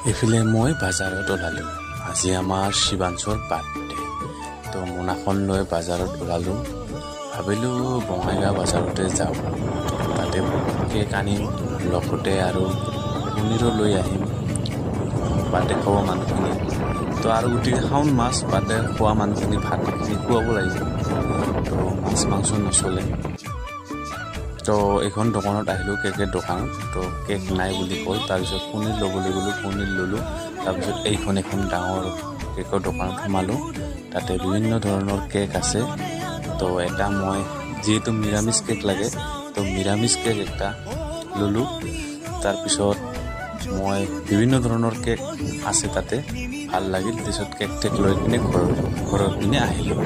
এইফালে মই বাজাৰত ওলালোঁ। আজি আমাৰ শিৱাঞ্চৰ বাৰ্থডে, তো মোনাখন লৈ বাজাৰত ওলালোঁ। ভাবিলোঁ বঙাইগাঁও বাজাৰতে যাওঁ, তাতে কেক আনিম, লগতে আৰু পনীৰো লৈ আহিম বাৰ্থডে খাব মানুহখিনি। তো আৰু গোটেই খাওঁ মাছ, বাৰ্থডে খোৱা মানুহখিনি ভাতখিনি খুৱাব লাগিব, তো মাছ মাংস নচলে। তো এইখন দোকানত আহিলোঁ, কেকৰ দোকানত। তো কেক নাই বুলি কয়, তাৰপিছত পনীৰ ল'বলৈ গ'লোঁ, পনীৰ ল'লোঁ। তাৰপিছত এখন ডাঙৰ কেকৰ দোকানত সোমালোঁ, তাতে বিভিন্ন ধৰণৰ কেক আছে। তো এটা মই যিহেতু নিৰামিষ কেক লাগে, তো নিৰামিষ কেক এটা ল'লোঁ। তাৰপিছত মই বিভিন্ন ধৰণৰ কেক আছে তাতে, ভাল লাগিল। তাৰপিছত কেক লৈ কিনে ঘৰৰ পিনে আহিলোঁ।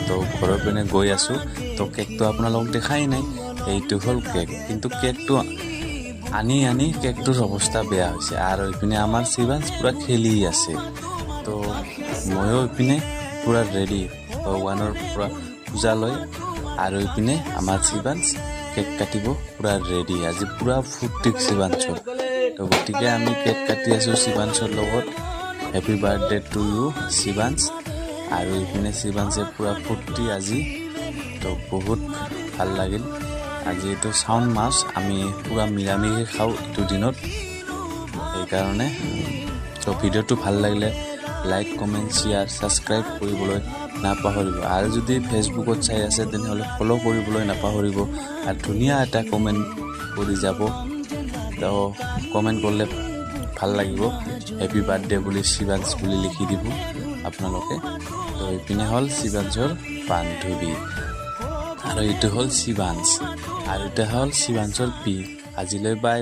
তো ঘৰৰ পিনে গৈ আছোঁ, তো কেকটো আপোনালোকক দেখাই নাই, এইটো হ'ল কেক। কিন্তু কেকটো আনি কেকটোৰ অৱস্থা বেয়া হৈছে। আৰু এইপিনে আমাৰ শিৱাঞ্চ পূৰা খেলি আছে। তো ময়ো এইপিনে পূৰা ৰেডি, ভগৱানৰ পূৰা পূজা লৈ। আৰু এইপিনে আমাৰ শিৱাঞ্চ কেক কাটিব পূৰা ৰেডি। আজি পূৰা ফূৰ্তি শিৱাঞ্চৰ। তো গতিকে আমি কেক কাটি আছোঁ শিৱাঞ্চৰ লগত। Happy birthday to you Shivansh. আৰু এইপিনে শিৱাঞ্চে পূৰা ফূৰ্তি আজি। তো বহুত ভাল লাগিল। আজি এইটো চাউন মাছ, আমি পূৰা নিৰামিষে খাওঁ এইটো দিনত, সেইকাৰণে। তো ভিডিঅ'টো ভাল লাগিলে লাইক, কমেণ্ট, শ্বেয়াৰ, ছাবস্ক্ৰাইব কৰিবলৈ নাপাহৰিব। আৰু যদি ফেচবুকত চাই আছে তেনেহ'লে ফ'ল' কৰিবলৈ নাপাহৰিব। আৰু ধুনীয়া এটা কমেণ্ট কৰি যাব, তো কমেণ্ট কৰিলে ভাল লাগিব। হেপী বাৰ্থডে বুলি শিৱাঞ্চ বুলি লিখি দিব আপোনালোকে। তো এইপিনে হ'ল শিৱাঞ্চৰ বান্ধৱী, আৰু এইটো হ'ল শিৱাঞ্চ, আৰু এটা হ'ল শিৱাঞ্চৰ পি। আজিলৈ বাই।